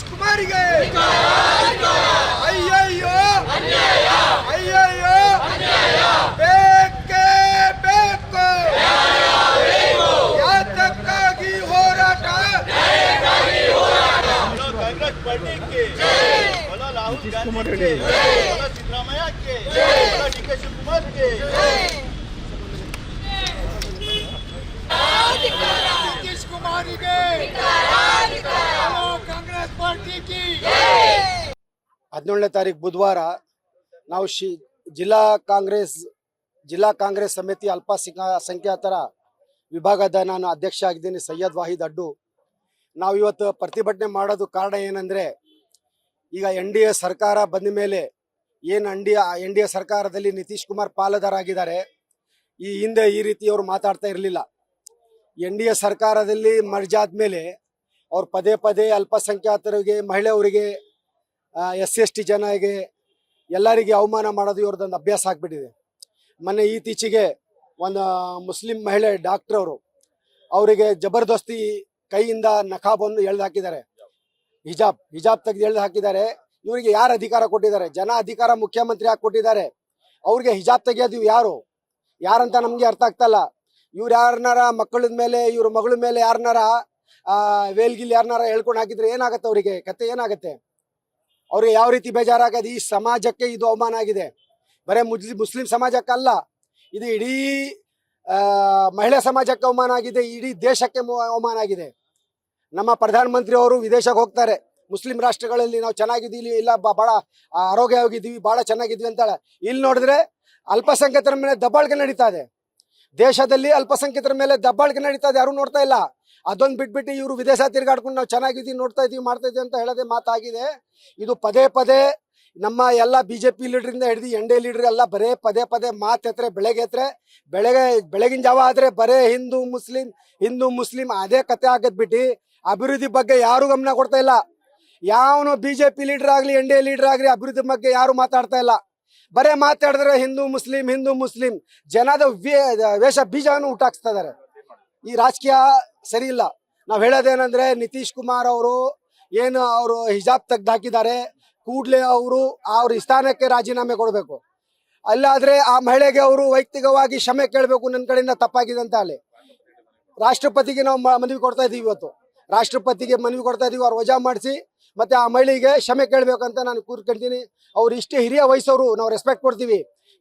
ನಿತೀಶ್ ಕುಮಾರಿಗೆ ಅಯ್ಯಯ್ಯೋ ಅಯ್ಯಯ್ಯೋ ಬೇಕೇ ಬೇಕು ಯಾತಕ್ಕಾಗಿ ಹೋರಾಟ कांग्रेस पार्टी के बोलो राहुल गांधी के बोलो सिद्धरामैया के बोलो डीके शिवकुमार के ನಿತೀಶ್ ಕುಮಾರಿಗೆ ಕಾಂಗ್ರೆಸ್ ಪಾರ್ಟಿ ಕಿ 17ನೇ ತಾರೀಕು ಬುಧವಾರ ನಾವು ಜಿಲ್ಲಾ ಕಾಂಗ್ರೆಸ್ ಸಮಿತಿ ಅಲ್ಪಸಂಖ್ಯಾತರ ವಿಭಾಗದ ನಾನು ಅಧ್ಯಕ್ಷ ಆಗಿದ್ದೀನಿ, ಸೈಯದ್ ವಾಹಿದ್ ಅಡ್ಡು. ನಾವು ಇವತ್ತು ಪ್ರತಿಭಟನೆ ಮಾಡೋದು ಕಾರಣ ಏನಂದರೆ, ಈಗ NDA ಸರ್ಕಾರ ಬಂದ ಮೇಲೆ ಏನು NDA ಸರ್ಕಾರದಲ್ಲಿ ನಿತೀಶ್ ಕುಮಾರ್ ಪಾಲುದಾರ ಆಗಿದ್ದಾರೆ. ಈ ಹಿಂದೆ ಈ ರೀತಿ ಅವರು ಮಾತಾಡ್ತಾ ಇರಲಿಲ್ಲ. NDA ಸರ್ಕಾರದಲ್ಲಿ ಮರ್ಜ್ ಆದಮೇಲೆ ಅವ್ರು ಪದೇ ಪದೇ ಅಲ್ಪಸಂಖ್ಯಾತರಿಗೆ, ಮಹಿಳೆಯರಿಗೆ, SC/ST ಜನರಿಗೆ ಎಲ್ಲರಿಗೆ ಅವಮಾನ ಮಾಡೋದು ಇವ್ರದ್ದೊಂದು ಅಭ್ಯಾಸ ಆಗಿಬಿಟ್ಟಿದೆ. ಮೊನ್ನೆ ಇತ್ತೀಚೆಗೆ ಒಂದು ಮುಸ್ಲಿಂ ಮಹಿಳೆ ಡಾಕ್ಟರ್ ಅವರಿಗೆ ಜಬರ್ದಸ್ತಿ ಕೈಯಿಂದ ನಕಾಬನ್ನು ಎಳೆದು ಹಾಕಿದ್ದಾರೆ, ಹಿಜಾಬ್ ತೆಗೆದು ಎಳೆದು ಹಾಕಿದ್ದಾರೆ. ಇವರಿಗೆ ಯಾರು ಅಧಿಕಾರ ಕೊಟ್ಟಿದ್ದಾರೆ? ಜನ ಅಧಿಕಾರ ಮುಖ್ಯಮಂತ್ರಿ ಹಾಕಿ ಕೊಟ್ಟಿದ್ದಾರೆ. ಅವ್ರಿಗೆ ಹಿಜಾಬ್ ತೆಗೆಯೋದು ಯಾರಂತ ನಮಗೆ ಅರ್ಥ ಆಗ್ತಲ್ಲ. ಇವ್ರು ಯಾರನ್ನಾರ ಮಕ್ಕಳ ಮೇಲೆ, ಇವ್ರ ಮಗಳ ಮೇಲೆ ಯಾರನ್ನಾರ ವೇಲ್ಗಿಲ್ ಯಾರನ್ನಾರ ಹೇಳ್ಕೊಂಡು ಹಾಕಿದ್ರೆ ಏನಾಗತ್ತೆ? ಅವರಿಗೆ ಕತೆ ಏನಾಗತ್ತೆ? ಅವ್ರಿಗೆ ಯಾವ ರೀತಿ ಬೇಜಾರಾಗದು? ಈ ಸಮಾಜಕ್ಕೆ ಇದು ಅವಮಾನ ಆಗಿದೆ. ಬರೇ ಮುಸ್ಲಿಂ ಸಮಾಜಕ್ಕಲ್ಲ, ಇದು ಇಡೀ ಮಹಿಳಾ ಸಮಾಜಕ್ಕೆ ಅವಮಾನ ಆಗಿದೆ, ಇಡೀ ದೇಶಕ್ಕೆ ಅವಮಾನ ಆಗಿದೆ. ನಮ್ಮ ಪ್ರಧಾನಮಂತ್ರಿ ಅವರು ವಿದೇಶಕ್ಕೆ ಹೋಗ್ತಾರೆ, ಮುಸ್ಲಿಂ ರಾಷ್ಟ್ರಗಳಲ್ಲಿ ನಾವು ಚೆನ್ನಾಗಿದ್ದೀವಿ, ಇಲ್ಲ ಭಾಳ ಆರೋಗ್ಯವಾಗಿದ್ದೀವಿ, ಭಾಳ ಚೆನ್ನಾಗಿದ್ವಿ ಅಂತಾಳೆ. ಇಲ್ಲಿ ನೋಡಿದ್ರೆ ಅಲ್ಪಸಂಖ್ಯಾತರ ಮೇಲೆ ದಬ್ಬಾಳಿಕೆ ನಡೀತಾ ಇದೆ. ದೇಶದಲ್ಲಿ ಅಲ್ಪಸಂಖ್ಯಾತರ ಮೇಲೆ ದಬ್ಬಾಳಿಕೆ ನಡೀತಾ ಇದೆ, ಯಾರು ನೋಡ್ತಾ ಇಲ್ಲ. ಅದೊಂದು ಬಿಟ್ಬಿಟ್ಟು ಇವರು ವಿದೇಶ ತಿರುಗಾಡ್ಕೊಂಡು ನಾವು ಚೆನ್ನಾಗಿದ್ದೀವಿ, ನೋಡ್ತಾ ಇದೀವಿ, ಮಾಡ್ತಾ ಇದೀವಿ ಅಂತ ಹೇಳೋದೇ ಮಾತಾಗಿದೆ. ಇದು ಪದೇ ಪದೇ ನಮ್ಮ ಎಲ್ಲ BJP ಲೀಡ್ರಿಂದ ಹಿಡಿದು NDA ಲೀಡರ್ ಎಲ್ಲ ಬರೇ ಪದೇ ಪದೇ ಮಾತೆತ್ರೆ, ಬೆಳಗಿನ ಜಾವ ಆದರೆ ಬರೇ ಹಿಂದೂ ಮುಸ್ಲಿಂ ಅದೇ ಕತೆ ಆಗದ್ಬಿಟ್ಟು ಅಭಿವೃದ್ಧಿ ಬಗ್ಗೆ ಯಾರು ಗಮನ ಕೊಡ್ತಾ ಇಲ್ಲ. ಯಾವನು BJP ಲೀಡರ್ ಆಗಲಿ, NDA ಲೀಡರ್ ಆಗಲಿ ಅಭಿವೃದ್ಧಿ ಬಗ್ಗೆ ಯಾರು ಮಾತಾಡ್ತಾ ಇಲ್ಲ. ಬರೇ ಮಾತಾಡಿದ್ರೆ ಹಿಂದೂ ಮುಸ್ಲಿಂ ಜನದ ವೇಷ ಬೀಜವನ್ನು ಹುಟ್ಟಾಕ್ಸ್ತಾ ಇದ್ದಾರೆ. ಈ ರಾಜಕೀಯ ಸರಿ ಇಲ್ಲ. ನಾವು ಹೇಳೋದೇನಂದ್ರೆ, ನಿತೀಶ್ ಕುಮಾರ್ ಅವರು ಹಿಜಾಬ್ ತೆಗ್ದು ಹಾಕಿದ್ದಾರೆ, ಕೂಡಲೇ ಅವ್ರ ಸ್ಥಾನಕ್ಕೆ ರಾಜೀನಾಮೆ ಕೊಡಬೇಕು. ಅಲ್ಲಾದ್ರೆ ಆ ಮಹಿಳೆಗೆ ಅವರು ವೈಯಕ್ತಿಕವಾಗಿ ಕ್ಷಮೆ ಕೇಳಬೇಕು, ನನ್ನ ಕಡೆಯಿಂದ ತಪ್ಪಾಗಿದೆ ಅಂತ. ಅಲ್ಲಿ ರಾಷ್ಟ್ರಪತಿಗೆ ನಾವು ಮನವಿ ಕೊಡ್ತಾ ಇದೀವಿ, ಇವತ್ತು ರಾಷ್ಟ್ರಪತಿಗೆ ಮನವಿ ಕೊಡ್ತಾ ಇದೀವಿ, ಅವ್ರು ವಜಾ ಮಾಡಿಸಿ ಮತ್ತೆ ಆ ಮಹಿಳೆಗೆ ಕ್ಷಮೆ ಕೇಳಬೇಕಂತ ನಾನು ಕೂರ್ಕೊಳ್ತೀನಿ. ಅವ್ರು ಇಷ್ಟೇ ಹಿರಿಯ ವಯಸ್ಸವರು, ನಾವು ರೆಸ್ಪೆಕ್ಟ್ ಕೊಡ್ತೀವಿ,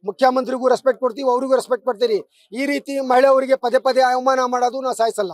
ಮುಖ್ಯಮಂತ್ರಿಗೂ ರೆಸ್ಪೆಕ್ಟ್ ಕೊಡ್ತೀವಿ, ಅವ್ರಿಗೂ ರೆಸ್ಪೆಕ್ಟ್ ಕೊಡ್ತೀವಿ. ಈ ರೀತಿ ಮಹಿಳೆಯವರಿಗೆ ಪದೇ ಪದೇ ಅವಮಾನ ಮಾಡೋದು ನಾವು ಸಾಯಿಸಲ್ಲ.